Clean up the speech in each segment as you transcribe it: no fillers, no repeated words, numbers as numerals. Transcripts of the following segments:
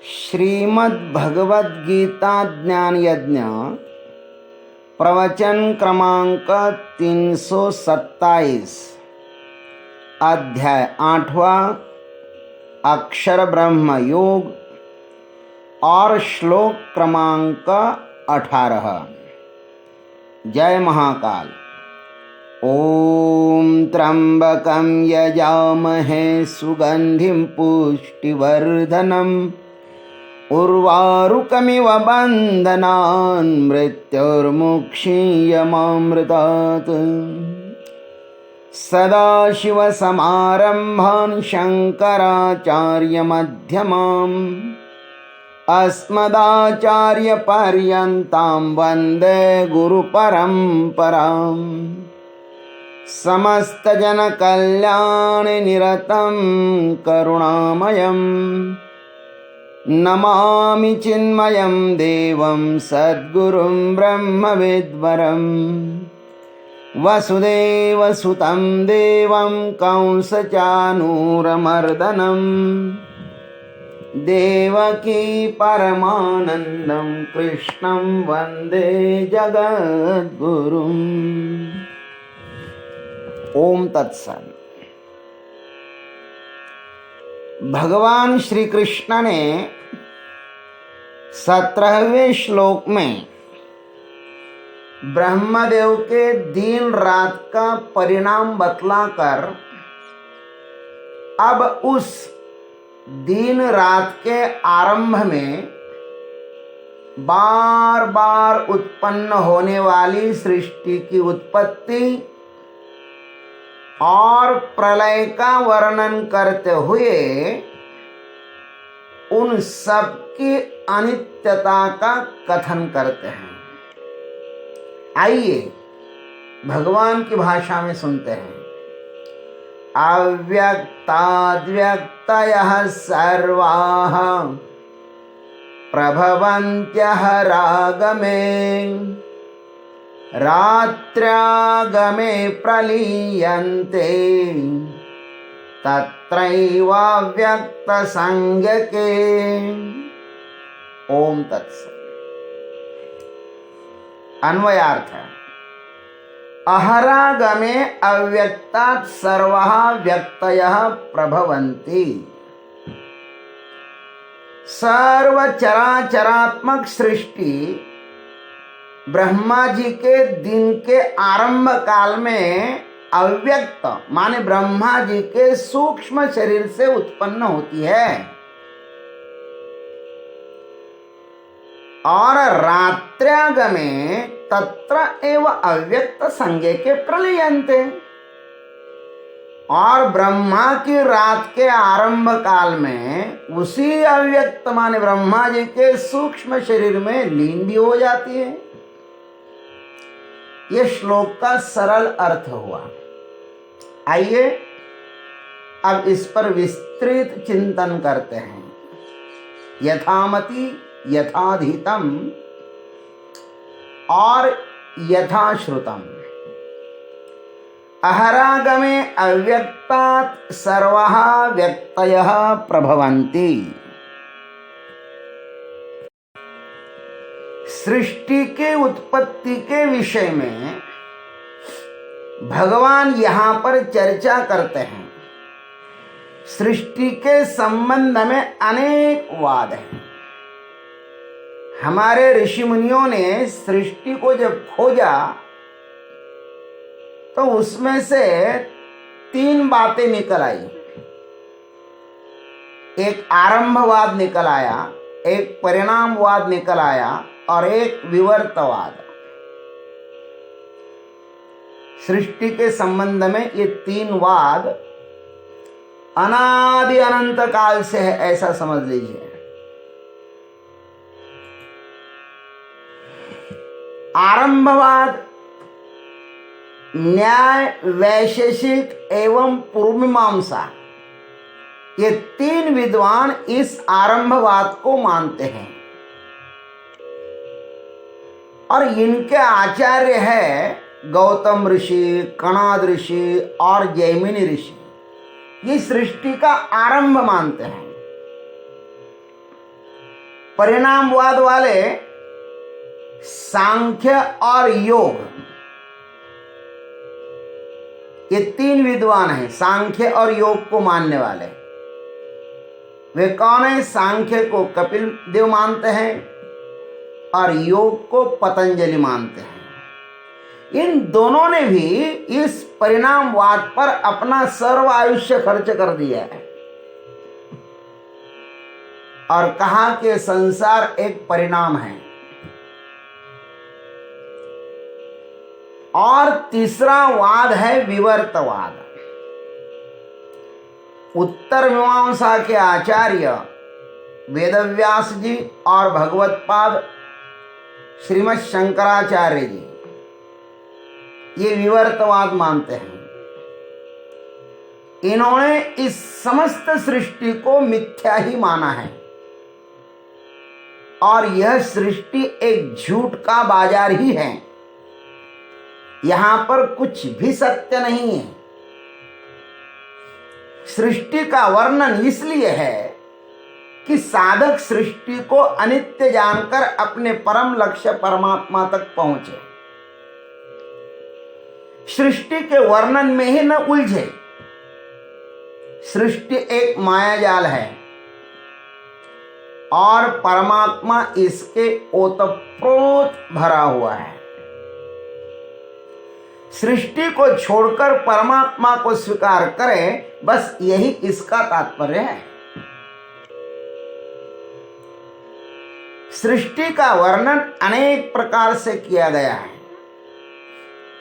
श्रीमद् भगवद गीता ज्ञान यज्ञ प्रवचन क्रमांक 327 अध्याय 8वां अक्षर ब्रह्म योग और श्लोक क्रमांक 18। जय महाकाल। ओम त्र्यंबकं यजामहे सुगंधिं पुष्टिवर्धनम् उर्वारुकमिव बन्धनान् मृत्युर्मुक्षीयमामृतात्। सदाशिवसमारम्भान् शङ्कराचार्यमध्यमाम् अस्मदाचार्यपर्यन्तां वन्दे गुरुपरम्पराम्। समस्तजनकल्याणनिरतं करुणामयम् नमामि चिन्मयं देवं सद्गुरुं ब्रह्मविद्वरं वसुदेवसुतं देवं कंसचानूरमर्दनं देवकी परमानन्दं कृष्णं वन्दे जगद्गुरुम्। ओम तत्सत्। भगवान श्री कृष्ण ने 17वें श्लोक में ब्रह्मदेव के दिन रात का परिणाम बतलाकर अब उस दिन रात के आरंभ में बार बार उत्पन्न होने वाली सृष्टि की उत्पत्ति और प्रलय का वर्णन करते हुए उन सब की अनित्यता का कथन करते हैं। आइए भगवान की भाषा में सुनते हैं। अव्यक्ताद्व्यक्तयः सर्वाः प्रभवन्त्यः रागमे रात्र्यागमे प्रलीयन्ते तत्रैवाव्यक्तसंज्ञके। ओम तत्सत्। अन्वयार्थ। अहरागमे अव्यक्तात् सर्वः व्यक्तयः प्रभवन्ति। सर्वचराचरात्मक सृष्टि ब्रह्मा जी के दिन के आरंभ काल में अव्यक्त माने ब्रह्मा जी के सूक्ष्म शरीर से उत्पन्न होती है और रात्र्यागमे तत्र एव अव्यक्त संज्ञे के प्रलयन्ते। और ब्रह्मा की रात के आरंभ काल में उसी अव्यक्त माने ब्रह्मा जी के सूक्ष्म शरीर में लीन भी हो जाती है। यह श्लोक का सरल अर्थ हुआ। आइए अब इस पर विस्तृत चिंतन करते हैं। यथामति यथाधीतम और यथाश्रुतम। अहरागमे अव्यक्तात् सर्वः व्यक्तयः प्रभवन्ति। सृष्टि के उत्पत्ति के विषय में भगवान यहाँ पर चर्चा करते हैं। सृष्टि के संबंध में अनेक वाद हैं। हमारे ऋषि मुनियों ने सृष्टि को जब खोजा तो उसमें से 3 बातें निकल आई। एक आरंभवाद निकल आया, एक परिणामवाद निकल आया और एक विवर्तवाद। सृष्टि के संबंध में ये 3 वाद अनादि अनंत काल से है, ऐसा समझ लीजिए। आरंभवाद न्याय, वैशेषिक एवं पूर्वमीमांसा, ये 3 विद्वान इस आरंभवाद को मानते हैं और इनके आचार्य है गौतम ऋषि, कणाद ऋषि और जैमिनी ऋषि। ये सृष्टि का आरंभ मानते हैं। परिणामवाद वाले सांख्य और योग, ये तीन विद्वान हैं सांख्य और योग को मानने वाले। वे कौन है? सांख्य को कपिल देव मानते हैं और योग को पतंजलि मानते हैं। इन दोनों ने भी इस परिणामवाद पर अपना सर्व आयुष्य खर्च कर दिया है और कहा कि संसार एक परिणाम है। और तीसरा वाद है विवर्तवाद। उत्तर मीमांसा के आचार्य वेदव्यास जी और भगवत्पाद श्रीमद् शंकराचार्य जी ये विवर्तवाद मानते हैं। इन्होंने इस समस्त सृष्टि को मिथ्या ही माना है और यह सृष्टि एक झूठ का बाजार ही है। यहां पर कुछ भी सत्य नहीं है। सृष्टि का वर्णन इसलिए है कि साधक सृष्टि को अनित्य जानकर अपने परम लक्ष्य परमात्मा तक पहुंचे, सृष्टि के वर्णन में ही न उलझे। सृष्टि एक मायाजाल है और परमात्मा इसके ओतप्रोत भरा हुआ है। सृष्टि को छोड़कर परमात्मा को स्वीकार करें, बस यही इसका तात्पर्य है। सृष्टि का वर्णन अनेक प्रकार से किया गया है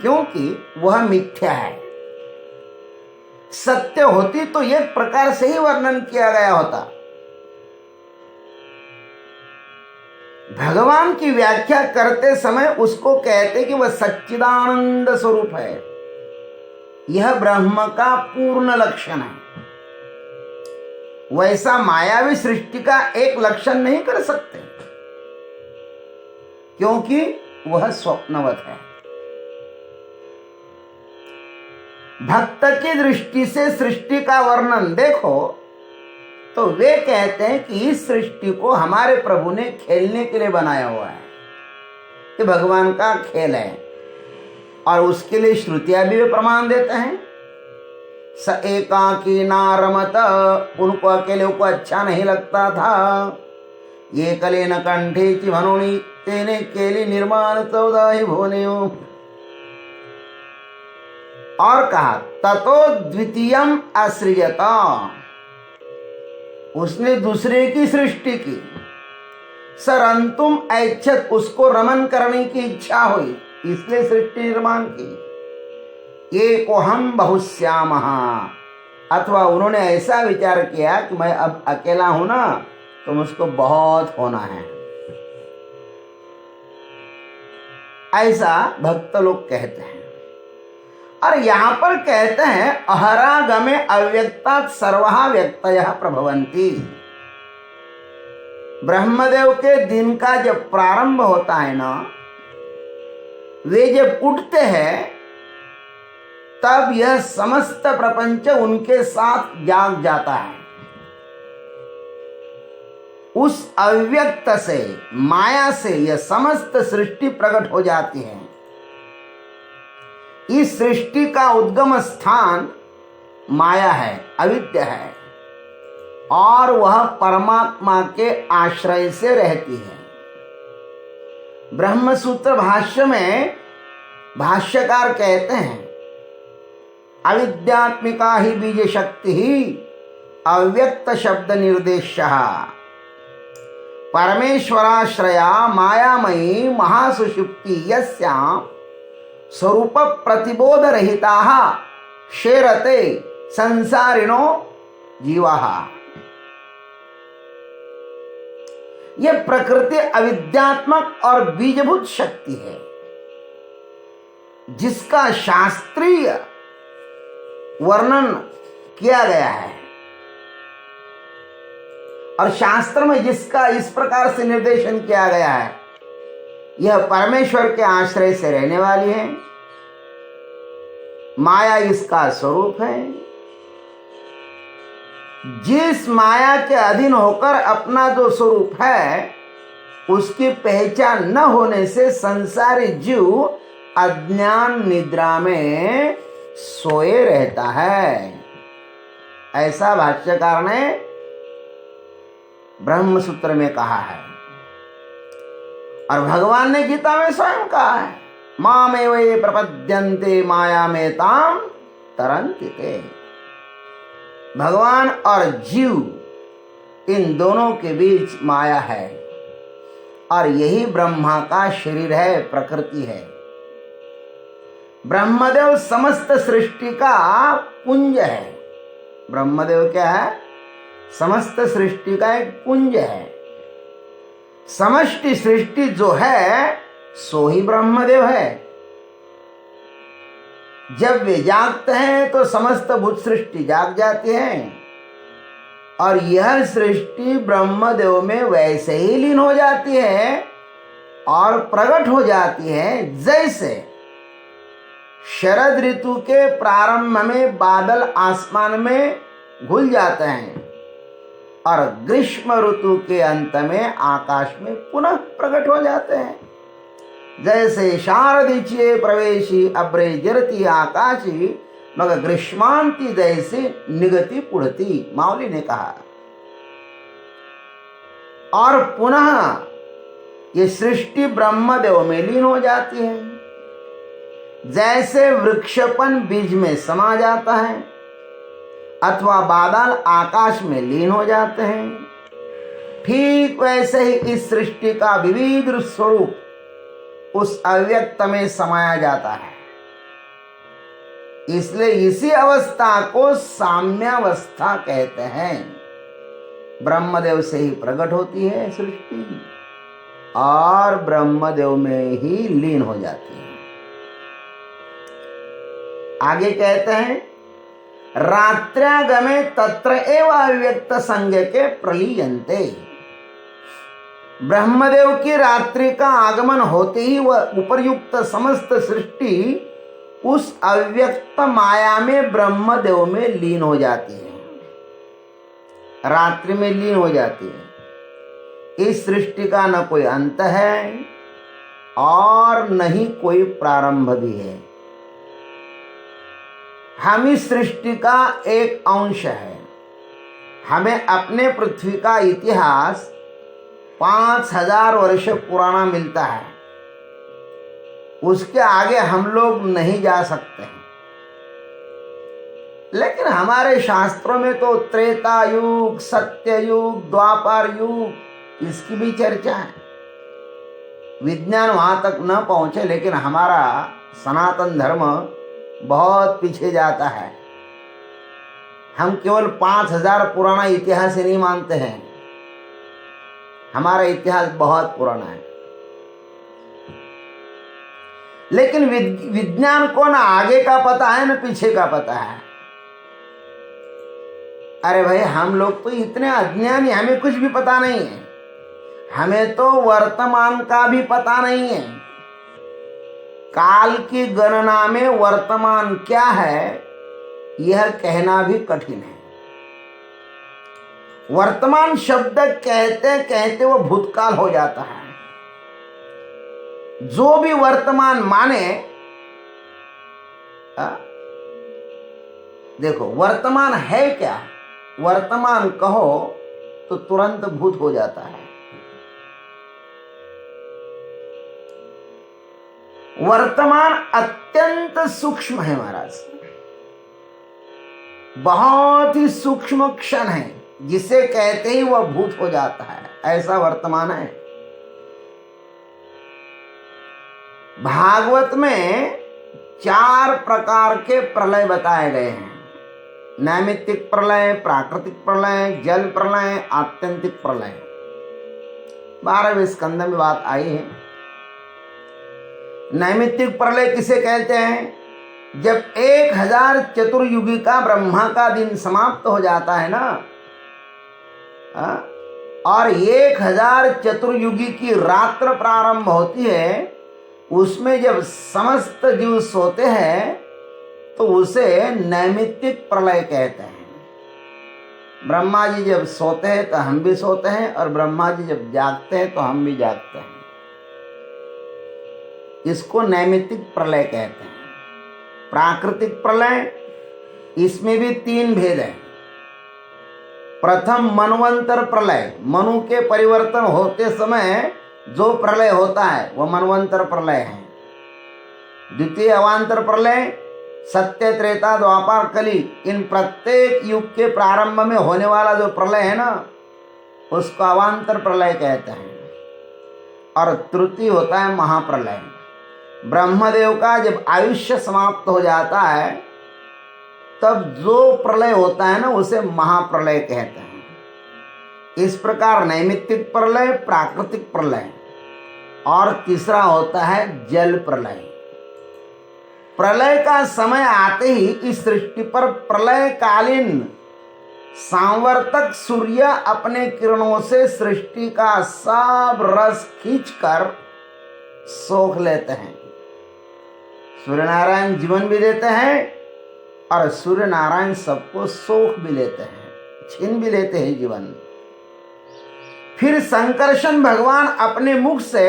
क्योंकि वह मिथ्या है। सत्य होती तो एक प्रकार से ही वर्णन किया गया होता। भगवान की व्याख्या करते समय उसको कहते कि वह सच्चिदानंद स्वरूप है। यह ब्रह्म का पूर्ण लक्षण है। वैसा मायावी सृष्टि का एक लक्षण नहीं कर सकते क्योंकि वह स्वप्नवत है। भक्त की दृष्टि से सृष्टि का वर्णन देखो तो वे कहते हैं कि इस सृष्टि को हमारे प्रभु ने खेलने के लिए बनाया हुआ है। ये भगवान का खेल है और उसके लिए श्रुतियां भी वे प्रमाण देते हैं। स एकाकी नारमत, उनको अकेले को अच्छा नहीं लगता था। ये कले न कंठे चिभनुनी तेने केली निर्माण 14 भुवने। और कहा ततो द्वितीयम असृजता, उसने दूसरे की सृष्टि की। सरंतुम ऐच्छत, उसको रमन करने की इच्छा हुई इसलिए सृष्टि निर्माण की। ये को हम बहुश्याम, अथवा उन्होंने ऐसा विचार किया कि मैं अब अकेला हूं ना तो मुझको बहुत होना है। ऐसा भक्त लोग कहते हैं। और यहां पर कहते हैं अहरागमे अव्यक्तात् सर्वहा व्यक्तयः प्रभवन्ति। ब्रह्मदेव के दिन का जब प्रारंभ होता है ना, वे जब उठते हैं तब यह समस्त प्रपंच उनके साथ जाग जाता है। उस अव्यक्त से, माया से यह समस्त सृष्टि प्रकट हो जाती है। इस सृष्टि का उद्गम स्थान माया है, अविद्या है और वह परमात्मा के आश्रय से रहती है। ब्रह्मसूत्र भाष्य में भाष्यकार कहते हैं अविद्यात्मिका ही बीज शक्ति ही अव्यक्त शब्द निर्देशः परमेश्वराश्रया मायामयी महासुषुप्ति यस्यां स्वरूप प्रतिबोध रहिता शेरते संसारिणो जीवाः। यह प्रकृति अविद्यात्मक और बीजभूत शक्ति है जिसका शास्त्रीय वर्णन किया गया है और शास्त्र में जिसका इस प्रकार से निर्देशन किया गया है। यह परमेश्वर के आश्रय से रहने वाली है। माया इसका स्वरूप है। जिस माया के अधीन होकर अपना जो स्वरूप है उसकी पहचान न होने से संसारी जीव अज्ञान निद्रा में सोए रहता है। ऐसा भाष्यकार ने ब्रह्म सूत्र में कहा है और भगवान ने गीता में स्वयं कहा है, मामेव ये प्रपद्यन्ते माया में ताम तरन्ति ते। भगवान और जीव इन दोनों के बीच माया है और यही ब्रह्मा का शरीर है, प्रकृति है। ब्रह्मदेव समस्त सृष्टि का पुंज है। ब्रह्मदेव क्या है? समस्त सृष्टि का एक पुंज है। समष्टि सृष्टि जो है सो ही ब्रह्मदेव है। जब वे जागते हैं तो समस्त भूत सृष्टि जाग जाती है और यह सृष्टि ब्रह्मदेव में वैसे ही लीन हो जाती है और प्रकट हो जाती है जैसे शरद ऋतु के प्रारंभ में बादल आसमान में घुल जाते हैं और ग्रीष्म ऋतु के अंत में आकाश में पुनः प्रकट हो जाते हैं। जैसे शारदीच्ये प्रवेशी अब्रे जरती आकाशी मगर ग्रीष्मांति जैसे निगति पुढ़ती, मावली ने कहा। और पुनः ये सृष्टि ब्रह्मदेव में लीन हो जाती है। जैसे वृक्षपन बीज में समा जाता है अथवा बादल आकाश में लीन हो जाते हैं, ठीक वैसे ही इस सृष्टि का विविध स्वरूप उस अव्यक्त में समाया जाता है। इसलिए इसी अवस्था को साम्यावस्था कहते हैं। ब्रह्मदेव से ही प्रकट होती है सृष्टि और ब्रह्मदेव में ही लीन हो जाती है। आगे कहते हैं, रात्र्यागमे तत्र एव अव्यक्त संज्ञ के प्रलीयन्ते। ब्रह्मदेव की रात्रि का आगमन होते ही वह उपर्युक्त समस्त सृष्टि उस अव्यक्त माया में ब्रह्मदेव में लीन हो जाती है, रात्रि में लीन हो जाती है। इस सृष्टि का न कोई अंत है और न ही कोई प्रारंभ भी है। हम इस सृष्टि का एक अंश है। हमें अपने पृथ्वी का इतिहास 5000 वर्ष पुराना मिलता है। उसके आगे हम लोग नहीं जा सकते हैं। लेकिन हमारे शास्त्रों में तो त्रेता युग, सत्य युग, द्वापर युग, इसकी भी चर्चा है। विज्ञान वहां तक न पहुंचे लेकिन हमारा सनातन धर्म बहुत पीछे जाता है। हम केवल 5000 पुराना इतिहास ही नहीं मानते हैं। हमारा इतिहास बहुत पुराना है। लेकिन विज्ञान को ना आगे का पता है ना पीछे का पता है। अरे भाई, हम लोग तो इतने अज्ञानी, हमें कुछ भी पता नहीं है। हमें तो वर्तमान का भी पता नहीं है। काल की गणना में वर्तमान क्या है यह कहना भी कठिन है। वर्तमान शब्द कहते कहते वो भूतकाल हो जाता है। जो भी वर्तमान माने, देखो वर्तमान है क्या, वर्तमान कहो तो तुरंत भूत हो जाता है। वर्तमान अत्यंत सूक्ष्म है महाराज, बहुत ही सूक्ष्म क्षण है, जिसे कहते ही वह भूत हो जाता है, ऐसा वर्तमान है। भागवत में 4 प्रकार के प्रलय बताए गए हैं। नैमित्तिक प्रलय, प्राकृतिक प्रलय, जल प्रलय, आत्यंतिक प्रलय। 12वें स्कंद में बात आई है। नैमित्तिक प्रलय किसे कहते हैं? जब 1000 चतुर्युगी का ब्रह्मा का दिन समाप्त हो जाता है ना, और 1000 चतुर्युगी की रात्र प्रारंभ होती है, उसमें जब समस्त जीव सोते हैं तो उसे नैमित्तिक प्रलय कहते हैं। ब्रह्मा जी जब सोते हैं तो हम भी सोते हैं, और ब्रह्मा जी जब जागते हैं तो हम भी जागते हैं। इसको नैमित्तिक प्रलय कहते हैं। प्राकृतिक प्रलय, इसमें भी 3 भेद हैं। प्रथम मनवंतर प्रलय, मनु के परिवर्तन होते समय जो प्रलय होता है वह मनवंतर प्रलय है। द्वितीय अवांतर प्रलय, सत्य त्रेता द्वापर कली, इन प्रत्येक युग के प्रारंभ में होने वाला जो प्रलय है ना, उसको अवांतर प्रलय कहते हैं। और तृतीय होता है महाप्रलय। ब्रह्मदेव का जब आयुष्य समाप्त हो जाता है तब जो प्रलय होता है ना उसे महाप्रलय कहते हैं। इस प्रकार नैमित्तिक प्रलय, प्राकृतिक प्रलय, और तीसरा होता है जल प्रलय। प्रलय का समय आते ही इस सृष्टि पर प्रलयकालीन सांवर्तक सूर्य अपने किरणों से सृष्टि का सब रस खींचकर सोख लेते हैं। सूर्य नारायण जीवन भी देते हैं और सूर्य नारायण सबको सोख भी लेते हैं, छीन भी लेते हैं जीवन। फिर संकर्षण भगवान अपने मुख से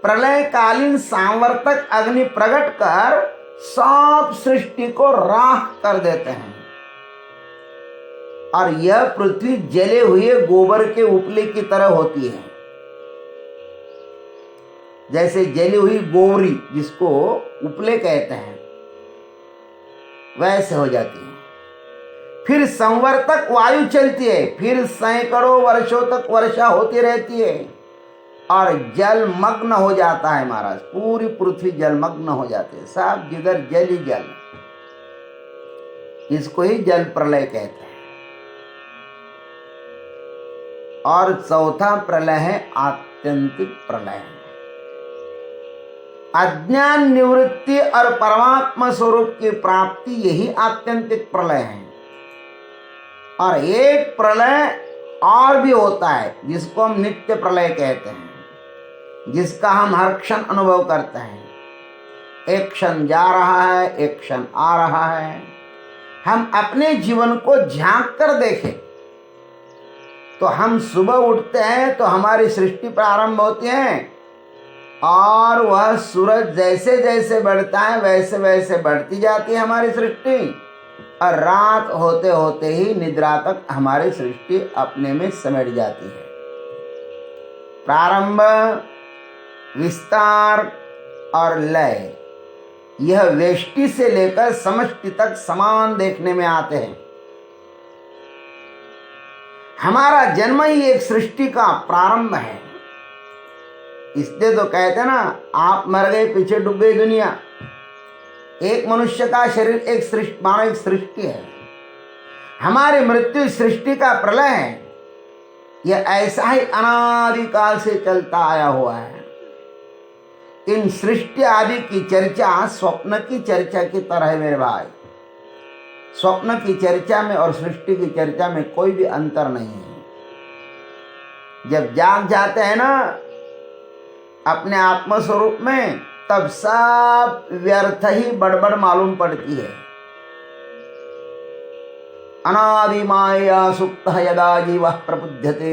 प्रलयकालीन सांवर्तक अग्नि प्रकट कर सब सृष्टि को राख कर देते हैं, और यह पृथ्वी जले हुए गोबर के उपले की तरह होती है। जैसे जली हुई गोवरी जिसको उपले कहते हैं, वैसे हो जाती है। फिर संवर्तक वायु चलती है, फिर सैकड़ों वर्षों तक वर्षा होती रहती है और जलमग्न हो जाता है महाराज। पूरी पृथ्वी जलमग्न हो जाती है, सब जिधर जल ही जल। इसको ही जल प्रलय कहते हैं। और चौथा प्रलय है आत्यंतिक प्रलय। अज्ञान निवृत्ति और परमात्मा स्वरूप की प्राप्ति, यही आत्यंतिक प्रलय है। और एक प्रलय और भी होता है जिसको हम नित्य प्रलय कहते हैं, जिसका हम हर क्षण अनुभव करते हैं। एक क्षण जा रहा है, एक क्षण आ रहा है। हम अपने जीवन को झांक कर देखें तो हम सुबह उठते हैं तो हमारी सृष्टि प्रारंभ होती है, और वह सूरज जैसे जैसे बढ़ता है वैसे वैसे बढ़ती जाती है हमारी सृष्टि, और रात होते होते ही निद्रा तक हमारी सृष्टि अपने में समेट जाती है। प्रारंभ, विस्तार और लय, यह वेष्टि से लेकर समष्टि तक समान देखने में आते हैं। हमारा जन्म ही एक सृष्टि का प्रारंभ है। इसलिए तो कहते हैं ना, आप मर गए पीछे डूब गई दुनिया। एक मनुष्य का शरीर एक सृष्टि, मानो एक सृष्टि है। हमारी मृत्यु सृष्टि का प्रलय है। यह ऐसा ही अनादिकाल से चलता आया हुआ है। इन सृष्टि आदि की चर्चा स्वप्न की चर्चा की तरह है मेरे भाई। स्वप्न की चर्चा में और सृष्टि की चर्चा में कोई भी अंतर नहीं है। जब जाग जाते हैं ना अपने आत्मस्वरूप में, तब सब व्यर्थ ही बड़बड़ मालूम पड़ती है। अनादि माया सुप्त यदा जीव प्रबुध्यते,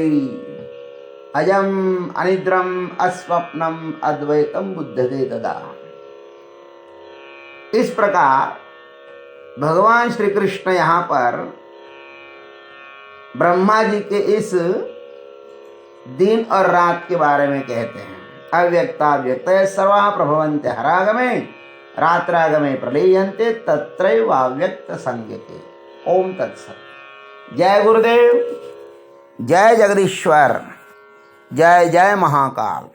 अजम अनिद्रम अस्वप्नम अद्वैतम बुद्धते तदा। इस प्रकार भगवान श्री कृष्ण यहाँ पर ब्रह्मा जी के इस दिन और रात के बारे में कहते हैं। अव्यक्ताव्यक्तयः सर्वाः प्रभवन्ति हरागमे रात्रागमे प्रलीयन्ते तत्रैवाव्यक्त संज्ञके। ओम तत्सत्। जय गुरुदेव, जय जगदीश्वर, जय जय महाकाल।